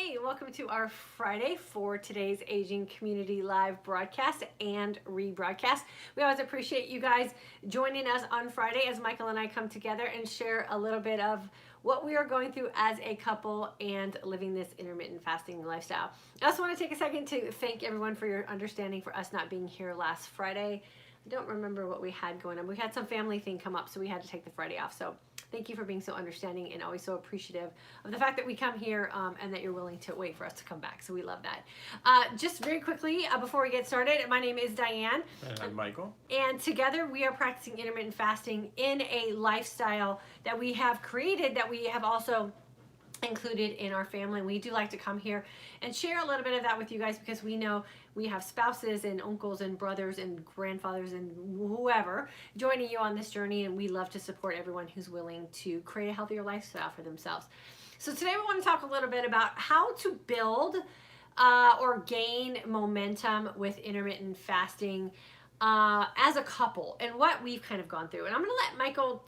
Hey, welcome to our Friday for today's Aging Community Live broadcast and rebroadcast. We always appreciate you guys joining us on Friday as Michael and I come together and share a little bit of what we are going through as a couple and living this intermittent fasting lifestyle. I also want to take a second to thank everyone for your understanding for us not being here last Friday. I don't remember what we had going on. We had some family thing come up, so we had to take the Friday off. So thank you for being so understanding and always so appreciative of the fact that we come here and that you're willing to wait for us to come back. So we love that. Just very quickly, before we get started, my name is Diane. And I'm Michael. And together we are practicing intermittent fasting in a lifestyle that we have created, that we have also included in our family. We do like to come here and share a little bit of that with you guys because we know we have spouses and uncles and brothers and grandfathers and whoever joining you on this journey, and we love to support everyone who's willing to create a healthier lifestyle for themselves. So today we want to talk a little bit about how to build or gain momentum with intermittent fasting as a couple and what we've kind of gone through. And I'm going to let Michael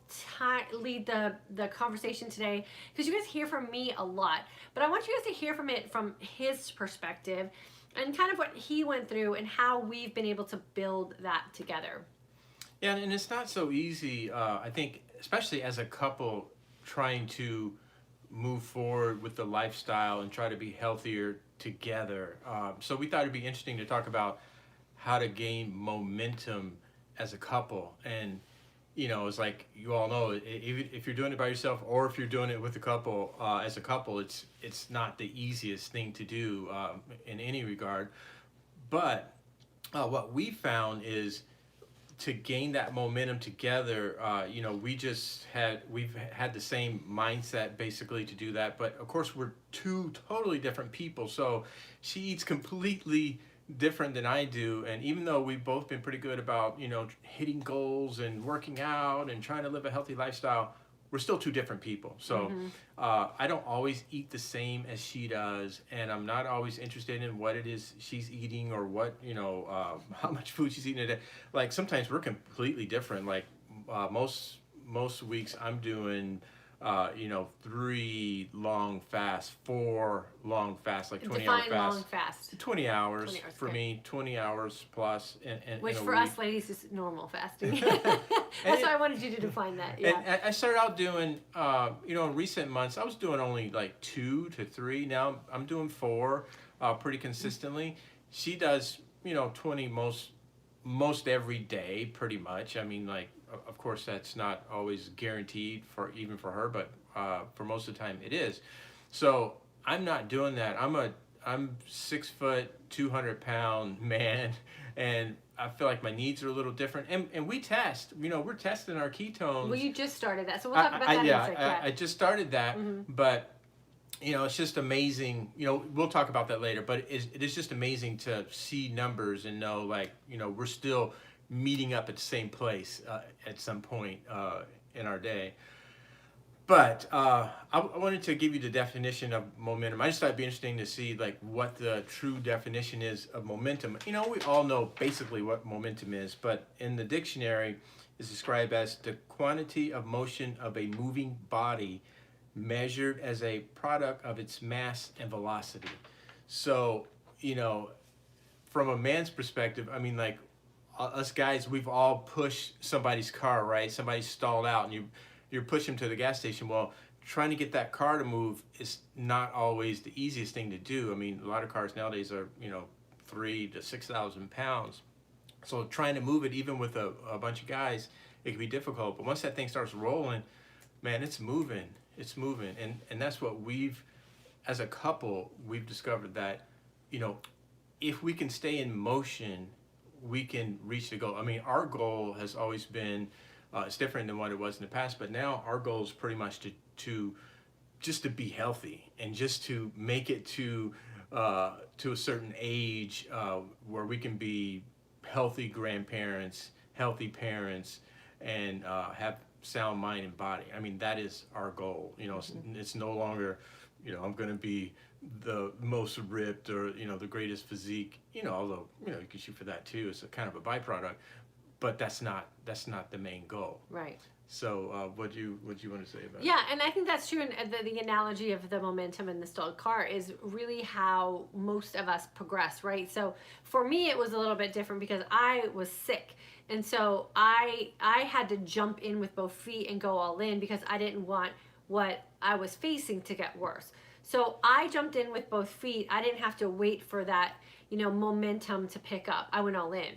lead the conversation today because you guys hear from me a lot, but I want you guys to hear from it from his perspective and kind of what he went through and how we've been able to build that together. Yeah, and it's not so easy, I think, especially as a couple trying to move forward with the lifestyle and try to be healthier together. So we thought it'd be interesting to talk about how to gain momentum as a couple. And you know, it's like you all know, if you're doing it by yourself or if you're doing it with a couple, as a couple, it's not the easiest thing to do in any regard. But what we found is to gain that momentum together, you know, we've had the same mindset basically to do that. But of course, we're two totally different people. So she eats completely different than I do, and even though we've both been pretty good about, you know, hitting goals and working out and trying to live a healthy lifestyle, we're still two different people. So I don't always eat the same as she does, and I'm not always interested in what it is she's eating or what, you know, how much food she's eating a day. Like sometimes we're completely different. Like most weeks I'm doing you know, 3 long fasts, 4 long fasts, like 20-hour fasts. Long fast. 20 hours, 20 hours for me, 20 hours plus. Which in a for week. us ladies is normal fasting. That's why I wanted you to define that. Yeah. And I started out doing, you know, in recent months, I was doing only like 2 to 3. Now I'm doing 4 pretty consistently. She does, you know, 20 most every day, pretty much. I mean, like, of course, that's not always guaranteed even for her, but for most of the time it is. So I'm not doing that. I'm 6 foot, 200-pound man, and I feel like my needs are a little different. And we test. You know, we're testing our ketones. Well, you just started that, so we'll talk about that in a second. I just started that, but you know, it's just amazing. You know, we'll talk about that later, but it is just amazing to see numbers and know, like, you know, we're still meeting up at the same place at some point in our day. But I wanted to give you the definition of momentum. I just thought it'd be interesting to see like what the true definition is of momentum. You know, we all know basically what momentum is, but in the dictionary it's described as the quantity of motion of a moving body measured as a product of its mass and velocity. So, you know, from a man's perspective, I mean, like, us guys, we've all pushed somebody's car, right? Somebody's stalled out and you're pushing them to the gas station. Well, trying to get that car to move is not always the easiest thing to do. I mean, a lot of cars nowadays are, you know, 3,000 to 6,000 pounds. So trying to move it, even with a bunch of guys, it can be difficult. But once that thing starts rolling, man, it's moving. It's moving. And that's what as a couple, we've discovered that, you know, if we can stay in motion, we can reach the goal. I mean, our goal has always been, it's different than what it was in the past, but now our goal is pretty much to just to be healthy and just to make it to a certain age where we can be healthy grandparents, healthy parents, and have sound mind and body. I mean, that is our goal. You know, it's no longer, you know, I'm going to be the most ripped or, you know, the greatest physique, you know, although, you know, you can shoot for that too. It's a kind of a byproduct, but that's not the main goal. Right. So what do you want to say about it? Yeah, and I think that's true. And the analogy of the momentum in the stalled car is really how most of us progress, right? So for me, it was a little bit different because I was sick. And so I had to jump in with both feet and go all in because I didn't want what I was facing to get worse. So I jumped in with both feet. I didn't have to wait for that, momentum to pick up. I went all in.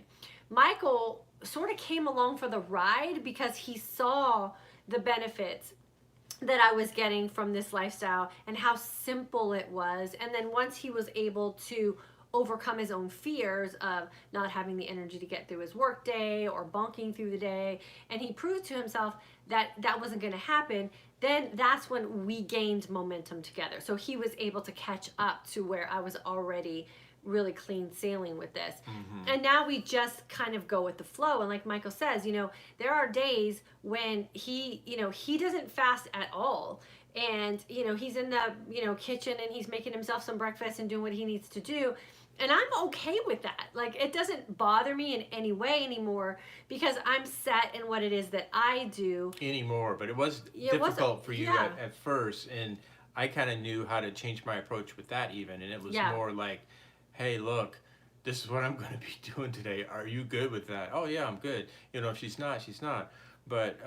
Michael sort of came along for the ride because he saw the benefits that I was getting from this lifestyle and how simple it was. And then once he was able to overcome his own fears of not having the energy to get through his work day or bonking through the day, and he proved to himself that that wasn't going to happen, then that's when we gained momentum together. So he was able to catch up to where I was already really clean sailing with this. And now we just kind of go with the flow. And like Michael says, there are days when he doesn't fast at all. And, he's in the, kitchen and he's making himself some breakfast and doing what he needs to do. And I'm okay with that. Like, it doesn't bother me in any way anymore because I'm set in what it is that I do. Anymore, but it was difficult for you at first. And I kind of knew how to change my approach with that even. And it was more like, hey, look, this is what I'm going to be doing today. Are you good with that? Oh, yeah, I'm good. If she's not, she's not. But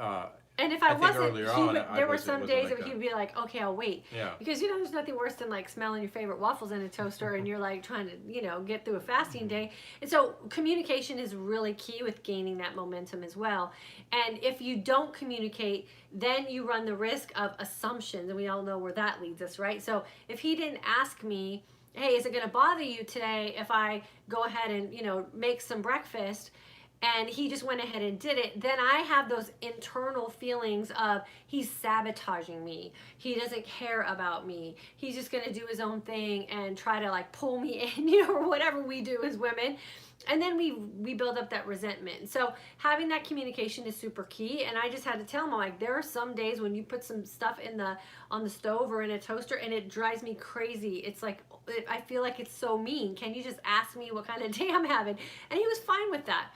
and if I wasn't, there were some days like that he'd be like, okay, I'll wait. Yeah. Because, there's nothing worse than like smelling your favorite waffles in a toaster and you're like trying to, get through a fasting day. And so communication is really key with gaining that momentum as well. And if you don't communicate, then you run the risk of assumptions. And we all know where that leads us, right? So if he didn't ask me, hey, is it going to bother you today if I go ahead and, make some breakfast? And he just went ahead and did it, then I have those internal feelings of he's sabotaging me. He doesn't care about me. He's just going to do his own thing and try to like pull me in, or whatever we do as women. And then we build up that resentment. So having that communication is super key. And I just had to tell him, like, there are some days when you put some stuff on the stove or in a toaster and it drives me crazy. It's like, I feel like it's so mean. Can you just ask me what kind of day I'm having? And he was fine with that.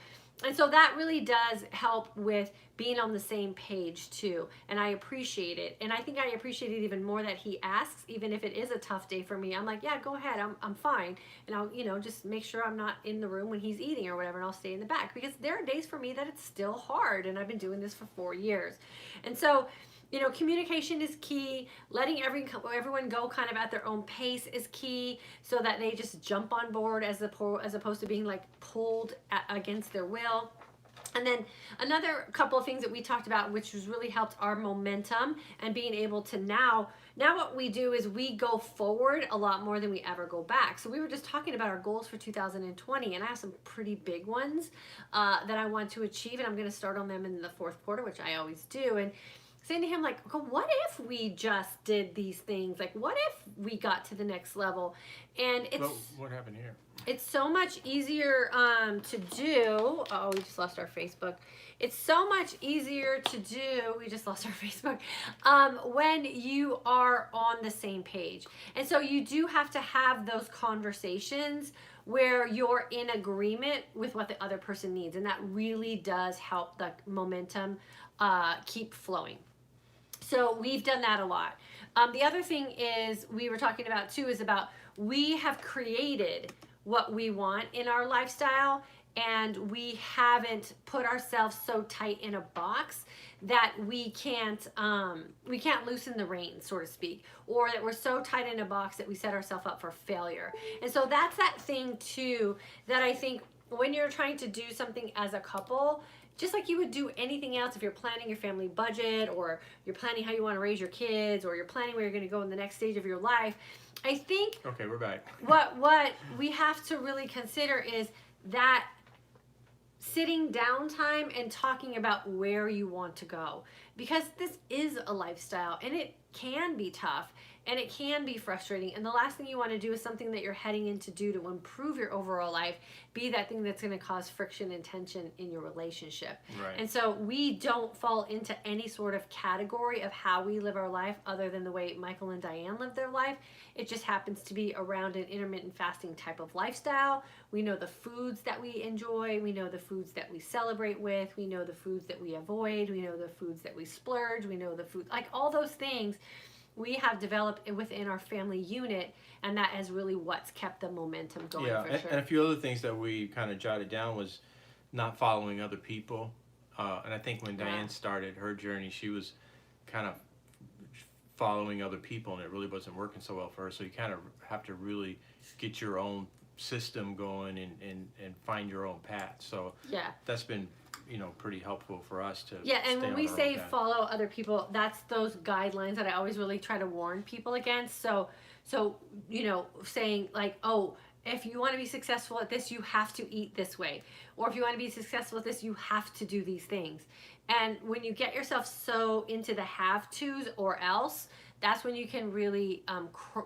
And so that really does help with being on the same page too. And I appreciate it. And I think I appreciate it even more that he asks, even if it is a tough day for me. I'm like, yeah, go ahead. I'm fine. And I'll, just make sure I'm not in the room when he's eating or whatever, and I'll stay in the back because there are days for me that it's still hard. And I've been doing this for 4 years. And so, communication is key. Letting everyone go kind of at their own pace is key so that they just jump on board as opposed to being like pulled against their will. And then another couple of things that we talked about, which has really helped our momentum and being able to now what we do is we go forward a lot more than we ever go back. So we were just talking about our goals for 2020, and I have some pretty big ones that I want to achieve, and I'm going to start on them in the fourth quarter, which I always do. And saying to him, like, what if we just did these things? Like, what if we got to the next level? And it's... Well, what happened here? It's so much easier to do. Oh, we just lost our Facebook. It's so much easier to do. We just lost our Facebook. When you are on the same page. And so you do have to have those conversations where you're in agreement with what the other person needs. And that really does help the momentum keep flowing. So we've done that a lot. The other thing is we were talking about too is about we have created what we want in our lifestyle, and we haven't put ourselves so tight in a box that we can't loosen the reins, so to speak, or that we're so tight in a box that we set ourselves up for failure. And so that's that thing too that I think when you're trying to do something as a couple, just like you would do anything else, if you're planning your family budget or you're planning how you want to raise your kids or you're planning where you're going to go in the next stage of your life, I think okay, we're back. What we have to really consider is that sitting down time and talking about where you want to go, because this is a lifestyle and it can be tough. and it can be frustrating. And the last thing you want to do is something that you're heading in to do to improve your overall life be that thing that's going to cause friction and tension in your relationship. Right. And so we don't fall into any sort of category of how we live our life other than the way Michael and Diane live their life. It just happens to be around an intermittent fasting type of lifestyle. We know the foods that we enjoy. We know the foods that we celebrate with. We know the foods that we avoid. We know the foods that we splurge. We know the food, like all those things we have developed within our family unit, and that is really what's kept the momentum going. Yeah, for sure. And a few other things that we kind of jotted down was not following other people. And I think when Diane started her journey, she was kind of following other people, and it really wasn't working so well for her. So you kind of have to really get your own system going and find your own path. So that's been, you know, pretty helpful for us to and when we say path. follow other people, that's those guidelines that I always really try to warn people against. So you know, saying like, oh, if you want to be successful at this, you have to eat this way. Or if you want to be successful at this, you have to do these things. And when you get yourself so into the have-tos or else, that's when you can really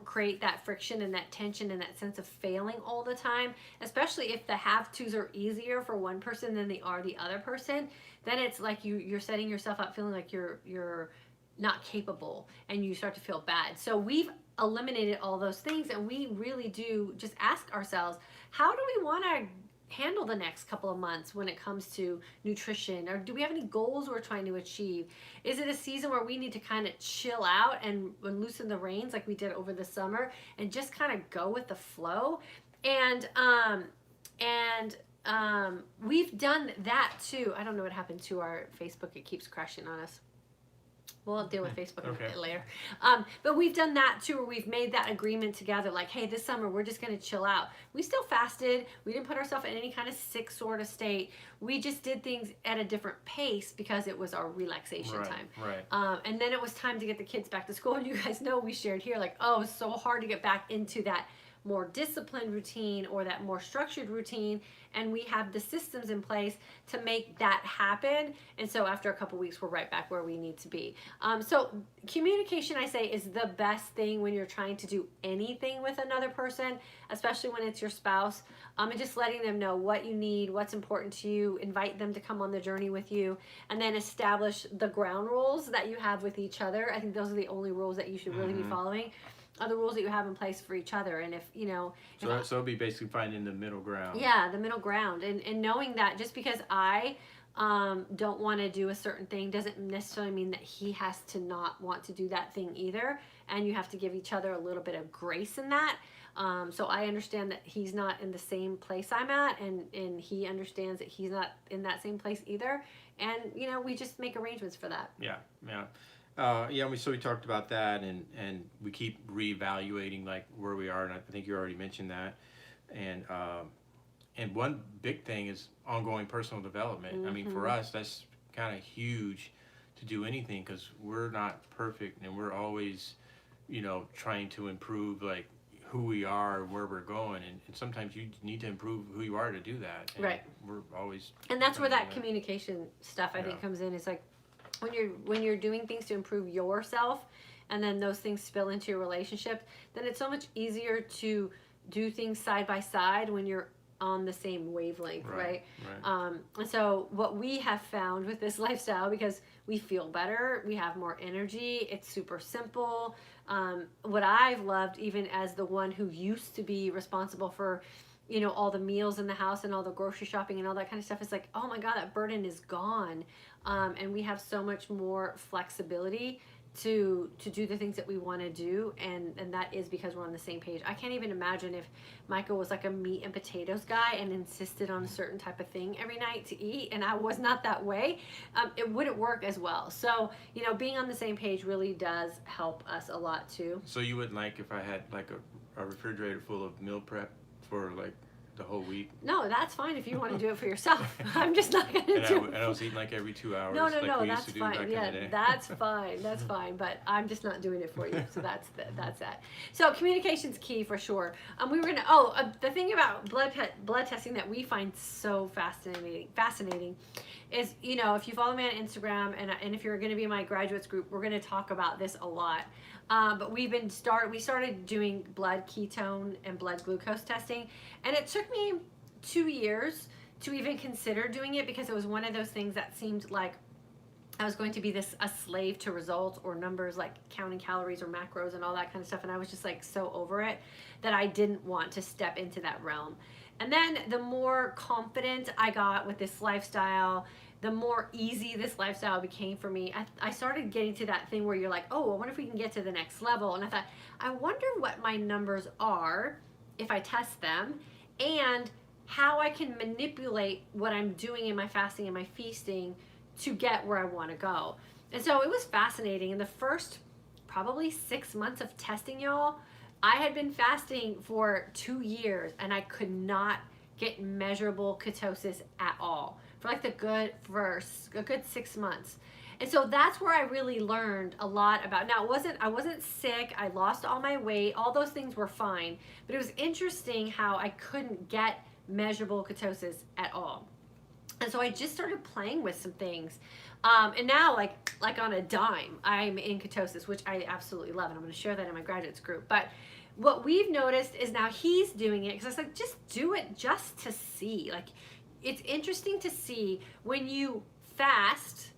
create that friction and that tension and that sense of failing all the time, especially if the have-tos are easier for one person than they are the other person. Then it's like you're setting yourself up feeling like you're not capable, and you start to feel bad. So we've eliminated all those things, and we really do just ask ourselves, how do we want to handle the next couple of months when it comes to nutrition? Or do we have any goals we're trying to achieve? Is it a season where we need to kind of chill out and loosen the reins like we did over the summer and just kind of go with the flow? And we've done that too. I don't know what happened to our Facebook. It keeps crashing on us. We'll deal with Facebook a bit later. But we've done that too, where we've made that agreement together, like, hey, this summer we're just going to chill out. We still fasted. We didn't put ourselves in any kind of sick sort of state. We just did things at a different pace because it was our relaxation time. Right. And then it was time to get the kids back to school. And you guys know we shared here, like, oh, it's so hard to get back into that more disciplined routine or that more structured routine, and we have the systems in place to make that happen. And so after a couple weeks, we're right back where we need to be. So communication, I say, is the best thing when you're trying to do anything with another person, especially when it's your spouse, and just letting them know what you need, what's important to you, invite them to come on the journey with you, and then establish the ground rules that you have with each other. I think those are the only rules that you should really be following. Other rules that you have in place for each other. And if, you know... So it'll be basically finding the middle ground. Yeah, the middle ground. And knowing that just because I don't want to do a certain thing doesn't necessarily mean that he has to not want to do that thing either. And you have to give each other a little bit of grace in that. So I understand that he's not in the same place I'm at, and he understands that he's not in that same place either. And, you know, we just make arrangements for that. Yeah. So we talked about that, and we keep reevaluating like where we are, and I think you already mentioned that. And one big thing is ongoing personal development. I mean, for us, that's kind of huge to do anything, because we're not perfect, and we're always, you know, trying to improve like who we are, where we're going, and sometimes you need to improve who you are to do that. And right. We're always. And that's where that communication stuff I think comes in. It's like, when you're doing things to improve yourself, and then those things spill into your relationship, then it's so much easier to do things side by side when you're on the same wavelength, right? And so what we have found with this lifestyle, because we feel better, we have more energy, it's super simple. What I've loved, even as the one who used to be responsible for, you know, all the meals in the house and all the grocery shopping and all that kind of stuff, is like, oh my God, that burden is gone. And we have so much more flexibility to do the things that we want to do, and that is because we're on the same page. I can't even imagine if Michael was like a meat and potatoes guy and insisted on a certain type of thing every night to eat, and I was not that way. It wouldn't work as well. So, you know, being on the same page really does help us a lot too. So you wouldn't like if I had like a refrigerator full of meal prep for like the whole week? No, that's fine if you want to do it for yourself. I'm just not going to do it. And I was eating like every 2 hours. No, we that's used to do fine. back Yeah, in the day. that's fine. That's fine. But I'm just not doing it for you. So that's that. So communication's key for sure. We were gonna. The thing about blood testing that we find so fascinating, is, you know, if you follow me on Instagram and if you're going to be in my graduates group, we're going to talk about this a lot. But we started doing blood ketone and blood glucose testing, and it took me 2 years to even consider doing it, because it was one of those things that seemed like I was going to be a slave to results or numbers, like counting calories or macros and all that kind of stuff. And I was just like so over it that I didn't want to step into that realm. And then the more confident I got with this lifestyle, the more easy this lifestyle became for me. I started getting to that thing where you're like, oh, I wonder if we can get to the next level. And I thought, I wonder what my numbers are if I test them, and how I can manipulate what I'm doing in my fasting and my feasting to get where I want to go. And so it was fascinating. In the first probably 6 months of testing, y'all, I had been fasting for 2 years and I could not get measurable ketosis at all for like a good 6 months. And so that's where I really learned a lot about. Now, I wasn't sick. I lost all my weight. All those things were fine. But it was interesting how I couldn't get measurable ketosis at all. And so I just started playing with some things. And now, like on a dime, I'm in ketosis, which I absolutely love. And I'm going to share that in my graduates group. But what we've noticed is now he's doing it, because I was like, just do it just to see. Like, it's interesting to see when you fast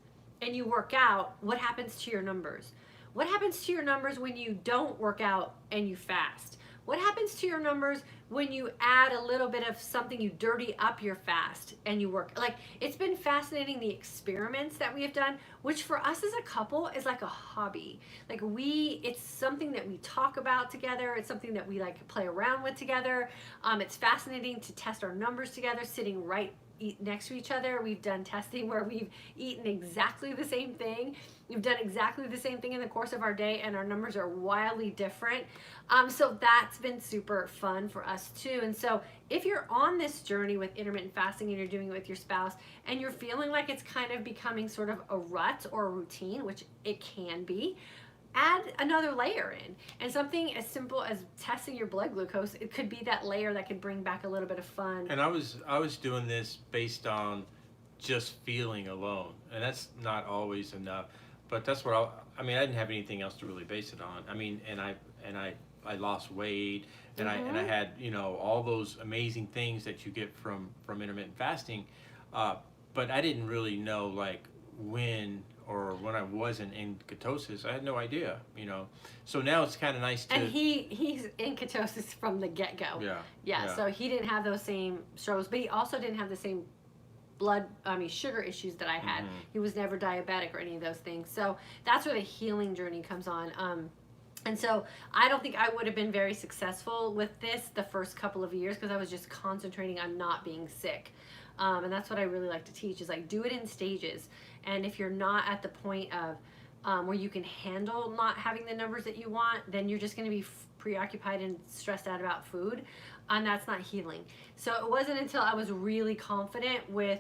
and you work out, what happens to your numbers. What happens to your numbers when you don't work out and you fast? What happens to your numbers when you add a little bit of something, you dirty up your fast and you work? Like, it's been fascinating, the experiments that we have done, which for us as a couple is like a hobby. Like, it's something that we talk about together. It's something that we like play around with together. It's fascinating to test our numbers together, sitting right next to each other. We've done testing where we've eaten exactly the same thing. We've done exactly the same thing in the course of our day, and our numbers are wildly different. So that's been super fun for us too. And so if you're on this journey with intermittent fasting and you're doing it with your spouse and you're feeling like it's kind of becoming sort of a rut or a routine, which it can be, add another layer in. And something as simple as testing your blood glucose, it could be that layer that could bring back a little bit of fun. And I was doing this based on just feeling alone, and that's not always enough. But that's what I mean. I didn't have anything else to really base it on. I mean, and I lost weight, and I had, you know, all those amazing things that you get from intermittent fasting, but I didn't really know like when I wasn't in ketosis. I had no idea, you know. So now it's kind of nice to. And he's in ketosis from the get-go. Yeah. So he didn't have those same struggles, but he also didn't have the same sugar issues that I had. He was never diabetic or any of those things. So that's where the healing journey comes on. And so I don't think I would have been very successful with this the first couple of years, because I was just concentrating on not being sick. And that's what I really like to teach, is like, do it in stages. And if you're not at the point of where you can handle not having the numbers that you want, then you're just going to be preoccupied and stressed out about food, and that's not healing. So it wasn't until I was really confident with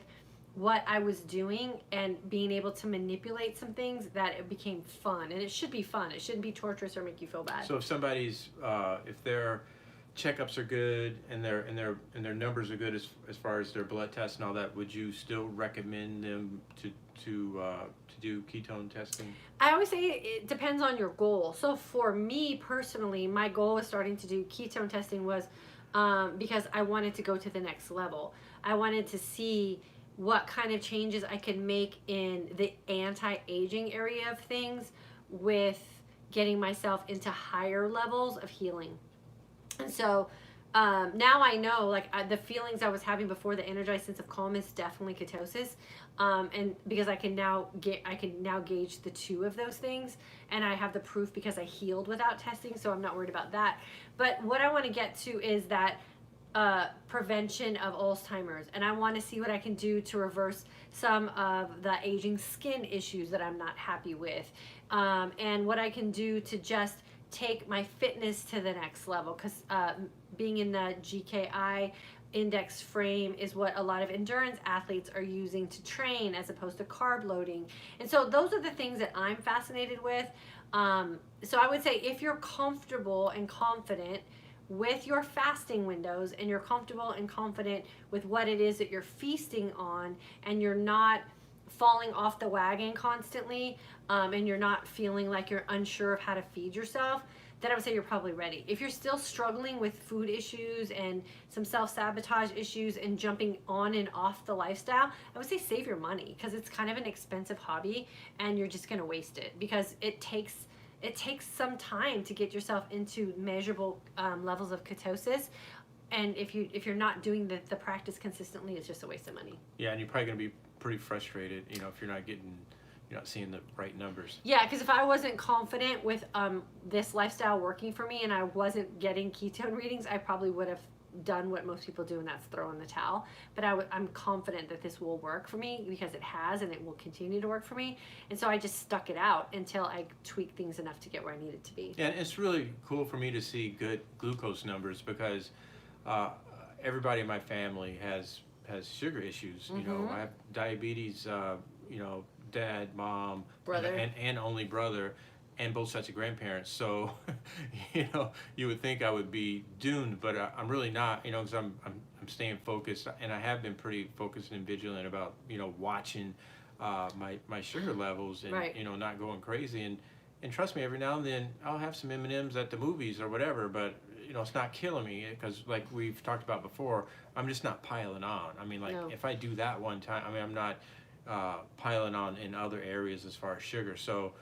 what I was doing and being able to manipulate some things that it became fun. And it should be fun. It shouldn't be torturous or make you feel bad. So if somebody's if their checkups are good and their numbers are good as far as their blood tests and all that, would you still recommend them to do ketone testing? I always say it depends on your goal. So for me personally, my goal with starting to do ketone testing was because I wanted to go to the next level. I wanted to see what kind of changes I could make in the anti-aging area of things with getting myself into higher levels of healing. And so now I know, like, the feelings I was having before, the energized sense of calm, is definitely ketosis. And because I can now gauge the two of those things, and I have the proof because I healed without testing, so I'm not worried about that. But what I want to get to is that prevention of Alzheimer's, and I want to see what I can do to reverse some of the aging skin issues that I'm not happy with, and what I can do to just take my fitness to the next level, because being in the GKI index frame is what a lot of endurance athletes are using to train, as opposed to carb loading. And so those are the things that I'm fascinated with. So I would say, if you're comfortable and confident with your fasting windows, and you're comfortable and confident with what it is that you're feasting on, and you're not falling off the wagon constantly, and you're not feeling like you're unsure of how to feed yourself, then I would say you're probably ready. If you're still struggling with food issues and some self-sabotage issues and jumping on and off the lifestyle, I would say save your money, because it's kind of an expensive hobby and you're just going to waste it, because it takes some time to get yourself into measurable levels of ketosis. And if you're not doing the practice consistently, it's just a waste of money. Yeah, and you're probably going to be pretty frustrated, you know, if you're not seeing the right numbers. Yeah, because if I wasn't confident with this lifestyle working for me and I wasn't getting ketone readings, I probably would have done what most people do, and that's throw in the towel. But I'm confident that this will work for me, because it has, and it will continue to work for me. And so I just stuck it out until I tweaked things enough to get where I needed to be. Yeah, and it's really cool for me to see good glucose numbers, because everybody in my family has sugar issues. You know, I have diabetes, you know, dad, mom, brother, and only brother, and both sets of grandparents. So, you know, you would think I would be doomed, but I'm really not. You know, because I'm staying focused, and I have been pretty focused and vigilant about, you know, watching my sugar levels, and right. you know, not going crazy. And trust me, every now and then I'll have some M&Ms at the movies or whatever, but you know, it's not killing me, because like we've talked about before, I'm just not piling on. I mean, like, no. If I do that one time, I mean, I'm not piling on in other areas as far as sugar. So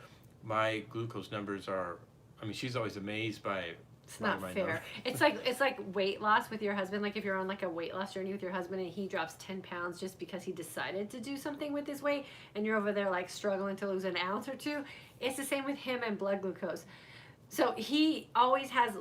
my glucose numbers are, I mean, she's always amazed by it's not fair. It's like weight loss with your husband. Like if you're on like a weight loss journey with your husband and he drops 10 pounds just because he decided to do something with his weight, and you're over there like struggling to lose an ounce or two. It's the same with him and blood glucose. So he always has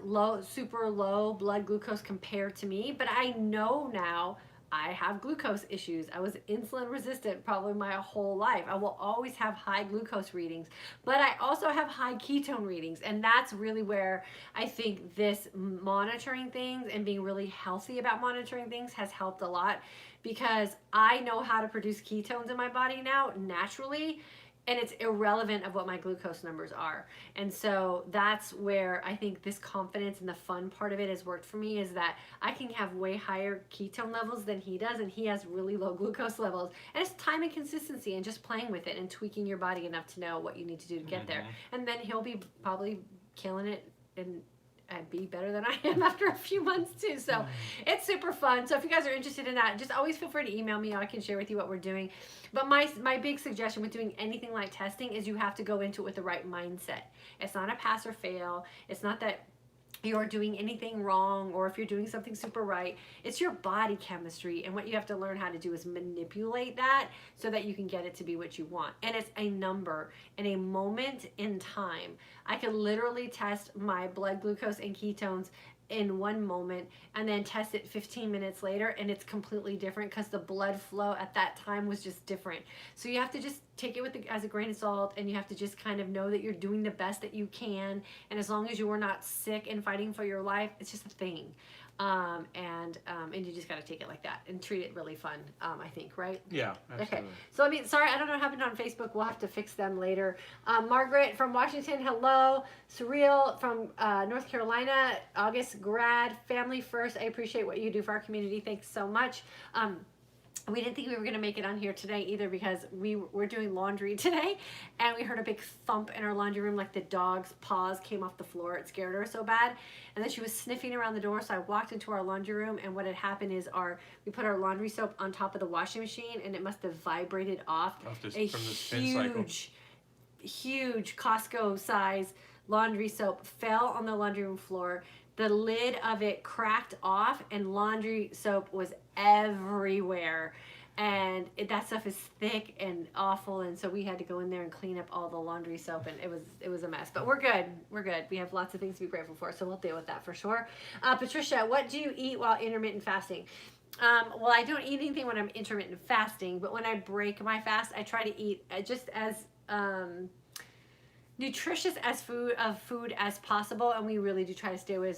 super low blood glucose compared to me, but I know now I have glucose issues. I was insulin resistant probably my whole life. I will always have high glucose readings, but I also have high ketone readings. And that's really where I think this monitoring things and being really healthy about monitoring things has helped a lot, because I know how to produce ketones in my body now naturally. And it's irrelevant of what my glucose numbers are. And so that's where I think this confidence and the fun part of it has worked for me, is that I can have way higher ketone levels than he does, and he has really low glucose levels. And it's time and consistency and just playing with it and tweaking your body enough to know what you need to do to get there. And then he'll be probably killing it and be better than I am after a few months too. So it's super fun. So if you guys are interested in that, just always feel free to email me. I can share with you what we're doing. But my big suggestion with doing anything like testing is you have to go into it with the right mindset. It's not a pass or fail. It's not that you're doing anything wrong or if you're doing something super right. It's your body chemistry, and what you have to learn how to do is manipulate that so that you can get it to be what you want. And it's a number and a moment in time. I can literally test my blood glucose and ketones in one moment and then test it 15 minutes later, and it's completely different because the blood flow at that time was just different. So you have to just take it as a grain of salt, and you have to just kind of know that you're doing the best that you can, and as long as you are not sick and fighting for your life, it's just a thing. And you just got to take it like that and treat it really fun, I think, right? Yeah, absolutely. Okay. So, sorry, I don't know what happened on Facebook. We'll have to fix them later. Margaret from Washington, hello. Surreal from North Carolina, August grad, family first. I appreciate what you do for our community. Thanks so much. We didn't think we were going to make it on here today either, because we were doing laundry today, and we heard a big thump in our laundry room, like the dog's paws came off the floor. It scared her so bad. And then she was sniffing around the door, so I walked into our laundry room, and what had happened is we put our laundry soap on top of the washing machine, and it must have vibrated off. From the spin cycle. Huge Costco size laundry soap fell on the laundry room floor. The lid of it cracked off, and laundry soap was everywhere. And that stuff is thick and awful, and so we had to go in there and clean up all the laundry soap, and it was a mess. But we're good. We're good. We have lots of things to be grateful for, so we'll deal with that for sure. Patricia, what do you eat while intermittent fasting? Well, I don't eat anything when I'm intermittent fasting, but when I break my fast, I try to eat just as nutritious food as possible, and we really do try to stay away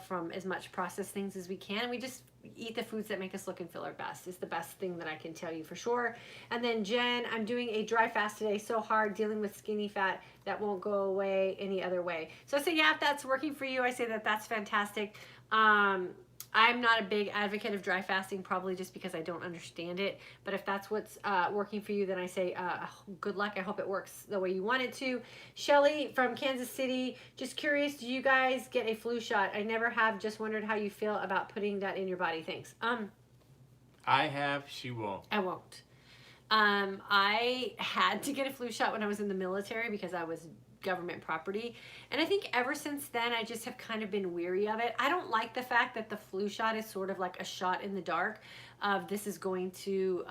from as much processed things as we can. We just eat the foods that make us look and feel our best. Is the best thing that I can tell you for sure. And then Jen, I'm doing a dry fast today. So hard dealing with skinny fat that won't go away any other way. So I say, yeah, if that's working for you, I say that's fantastic. I'm not a big advocate of dry fasting, probably just because I don't understand it. But if that's what's working for you, then I say good luck. I hope it works the way you want it to. Shelly from Kansas City, just curious, do you guys get a flu shot? I never have. Just wondered how you feel about putting that in your body. Thanks. I have. She won't. I won't. I had to get a flu shot when I was in the military because I was government property. And I think ever since then, I just have kind of been weary of it. I don't like the fact that the flu shot is sort of like a shot in the dark of this is going to,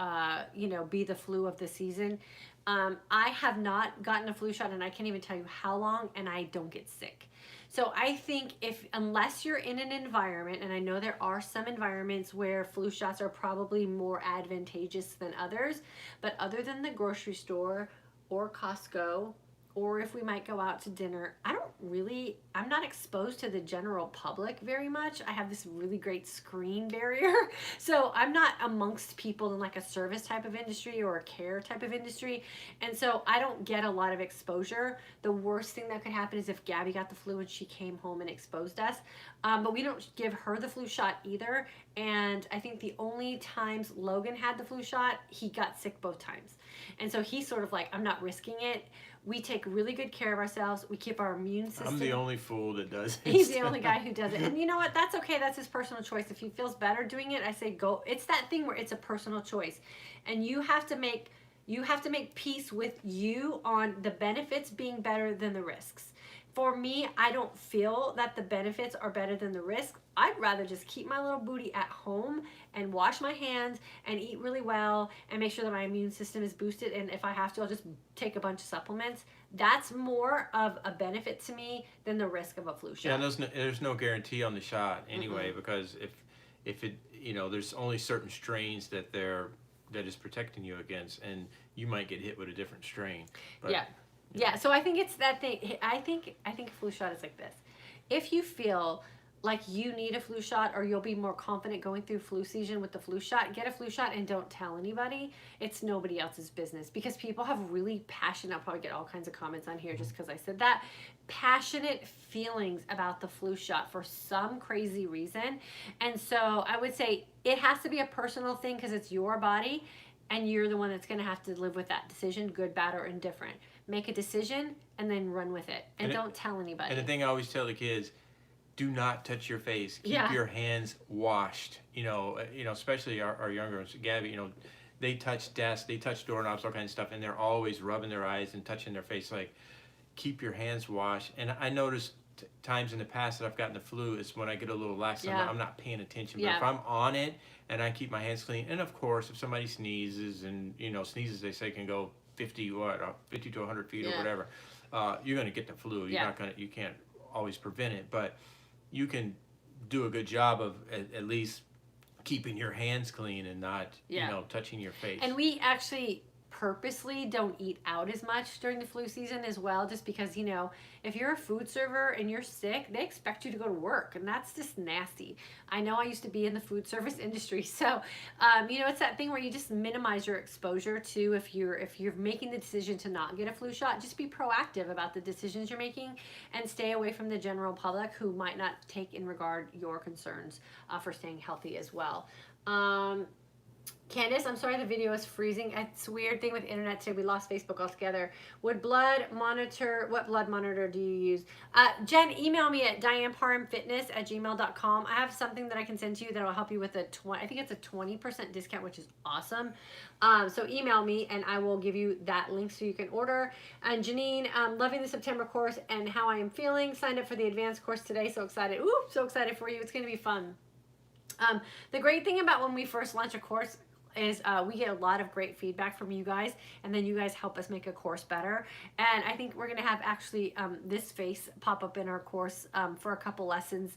be the flu of the season. I have not gotten a flu shot and I can't even tell you how long, and I don't get sick. So I think unless you're in an environment, and I know there are some environments where flu shots are probably more advantageous than others, but other than the grocery store or Costco, or if we might go out to dinner, I'm not exposed to the general public very much. I have this really great screen barrier. So I'm not amongst people in like a service type of industry or a care type of industry. And so I don't get a lot of exposure. The worst thing that could happen is if Gabby got the flu and she came home and exposed us. But we don't give her the flu shot either. And I think the only times Logan had the flu shot, he got sick both times. And so he's sort of like, I'm not risking it. We take really good care of ourselves. We keep our immune system. I'm the only fool that does it. He's the only guy who does it. And you know what? That's okay. That's his personal choice. If he feels better doing it, I say go. It's that thing where it's a personal choice. And you have to make peace with you on the benefits being better than the risks. For me, I don't feel that the benefits are better than the risk. I'd rather just keep my little booty at home and wash my hands and eat really well and make sure that my immune system is boosted. And if I have to, I'll just take a bunch of supplements. That's more of a benefit to me than the risk of a flu shot. Yeah, there's no guarantee on the shot anyway, because if it, there's only certain strains that is protecting you against, and you might get hit with a different strain. But, Yeah, so I think it's that thing. I think a flu shot is like this. If you feel like you need a flu shot, or you'll be more confident going through flu season with the flu shot, get a flu shot and don't tell anybody. It's nobody else's business, because people have really passionate, I'll probably get all kinds of comments on here just because I said that, passionate feelings about the flu shot for some crazy reason. And so I would say it has to be a personal thing because it's your body and you're the one that's going to have to live with that decision, good, bad, or indifferent. Make a decision and then run with it, and don't tell anybody. And the thing I always tell the kids, do not touch your face. Keep your hands washed. Especially our younger ones, Gabby. They touch desks, they touch doorknobs, all kinds of stuff, and they're always rubbing their eyes and touching their face. Like, keep your hands washed. And I noticed times in the past that I've gotten the flu is when I get a little lax. I'm not paying attention. But if I'm on it and I keep my hands clean, and of course, if somebody sneezes, and sneezes, they say can go 50 to 100 feet or whatever, you're going to get the flu. You can't always prevent it, but you can do a good job of at least keeping your hands clean and not touching your face. And we actually purposely don't eat out as much during the flu season as well, just because if you're a food server and you're sick, they expect you to go to work, and that's just nasty. I know I used to be in the food service industry, so it's that thing where you just minimize your exposure to, if you're making the decision to not get a flu shot, just be proactive about the decisions you're making and stay away from the general public who might not take in regard your concerns for staying healthy as well. Candace, I'm sorry the video is freezing. It's a weird thing with internet today. We lost Facebook altogether. What blood monitor do you use? Jen, email me at dyannparhamfitness@gmail.com. I have something that I can send to you that will help you with I think it's a 20% discount, which is awesome. So email me and I will give you that link so you can order. And Janine, loving the September course and how I am feeling. Signed up for the advanced course today. So excited. Ooh, so excited for you. It's going to be fun. The great thing about when we first launch a course is we get a lot of great feedback from you guys, and then you guys help us make a course better. And I think we're going to have actually this face pop up in our course for a couple lessons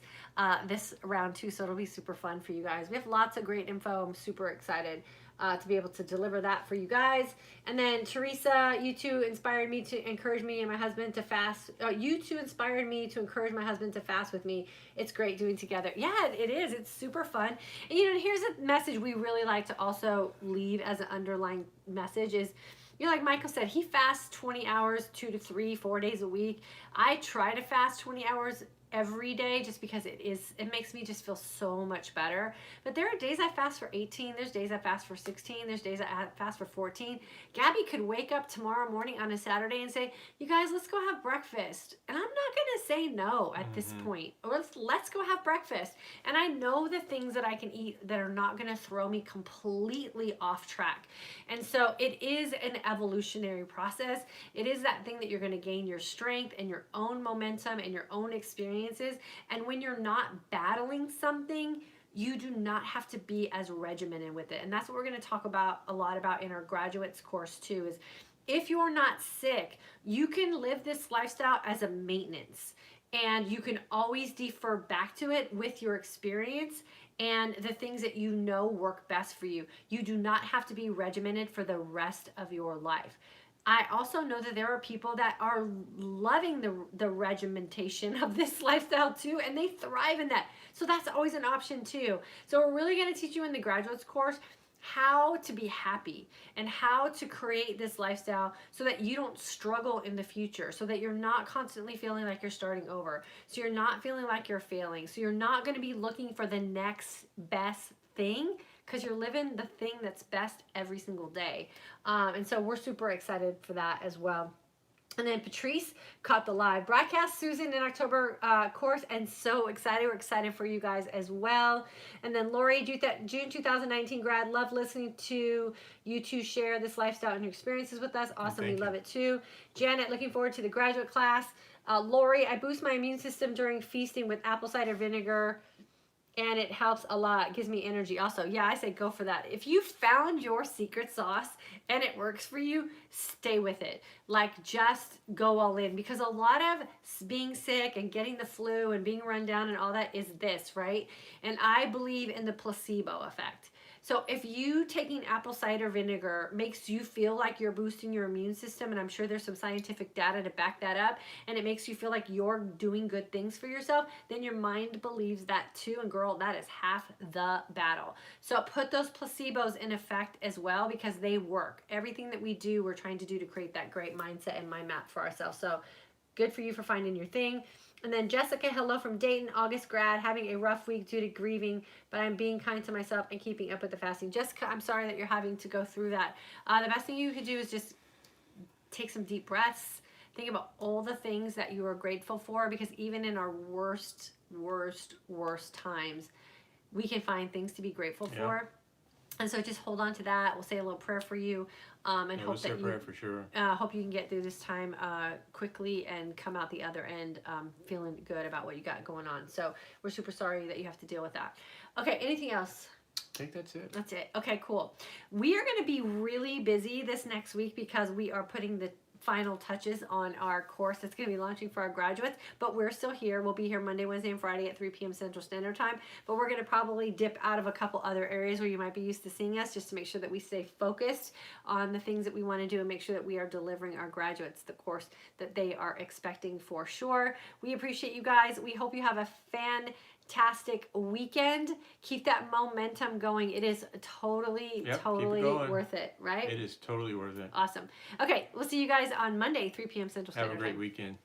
this round too, so it'll be super fun for you guys. We have lots of great info. I'm super excited to be able to deliver that for you guys. And then Teresa, you two inspired me to encourage me and my husband to fast. You two inspired me to encourage my husband to fast with me. It's great doing together. Yeah, it is. It's super fun. And here's a message we really like to also leave as an underlying message is, like Michael said, he fasts 20 hours, 2 to 3, 4 days a week. I try to fast 20 hours every day just because it makes me just feel so much better. But there are days I fast for 18, there's days I fast for 16, there's days I fast for 14. Gabby could wake up tomorrow morning on a Saturday and say, you guys, let's go have breakfast. And I'm not going to say no at this point. Or let's go have breakfast. And I know the things that I can eat that are not going to throw me completely off track. And so it is an evolutionary process. It is that thing that you're going to gain your strength and your own momentum and your own experiences. And when you're not battling something, you do not have to be as regimented with it. And that's what we're going to talk about a lot about in our graduates course too, is if you're not sick, you can live this lifestyle as a maintenance, and you can always defer back to it with your experience and the things that you know work best for you. You do not have to be regimented for the rest of your life. I also know that there are people that are loving the regimentation of this lifestyle too, and they thrive in that. So that's always an option too. So we're really going to teach you in the graduates course how to be happy and how to create this lifestyle so that you don't struggle in the future, so that you're not constantly feeling like you're starting over, so you're not feeling like you're failing, so you're not going to be looking for the next best thing, because you're living the thing that's best every single day. And so we're super excited for that as well. And then Patrice caught the live broadcast, Susan in October course, and so excited. We're excited for you guys as well. And then Lori, June 2019 grad, love listening to you two share this lifestyle and your experiences with us. Awesome, we love it too. Janet, looking forward to the graduate class. Lori, I boost my immune system during feasting with apple cider vinegar, and it helps a lot. It gives me energy also. Yeah, I say go for that. If you found your secret sauce and it works for you, stay with it. Like, just go all in, because a lot of being sick and getting the flu and being run down and all that is this, right? And I believe in the placebo effect. So if you taking apple cider vinegar makes you feel like you're boosting your immune system, and I'm sure there's some scientific data to back that up, and it makes you feel like you're doing good things for yourself, then your mind believes that too. And girl, that is half the battle. So put those placebos in effect as well, because they work. Everything that we do, we're trying to do to create that great mindset and mind map for ourselves. So good for you for finding your thing. And then Jessica, hello from Dayton, August grad, having a rough week due to grieving, but I'm being kind to myself and keeping up with the fasting. Jessica, I'm sorry that you're having to go through that. The best thing you could do is just take some deep breaths. Think about all the things that you are grateful for, because even in our worst times, we can find things to be grateful for. And so just hold on to that. We'll say a little prayer for you, and hope that you for sure. Hope you can get through this time quickly and come out the other end feeling good about what you got going on. So we're super sorry that you have to deal with that. Okay, anything else? I think that's it. That's it. Okay, cool. We are going to be really busy this next week because we are putting the final touches on our course that's going to be launching for our graduates, but we're still here. We'll be here Monday, Wednesday, and Friday at 3 p.m. Central Standard Time, but we're going to probably dip out of a couple other areas where you might be used to seeing us, just to make sure that we stay focused on the things that we want to do and make sure that we are delivering our graduates the course that they are expecting for sure. We appreciate you guys. We hope you have a fantastic weekend. Keep that momentum going. It is totally worth it, right? It is totally worth it. Awesome. Okay, we'll see you guys on Monday, 3 p.m. Central Standard Time. Have a great weekend.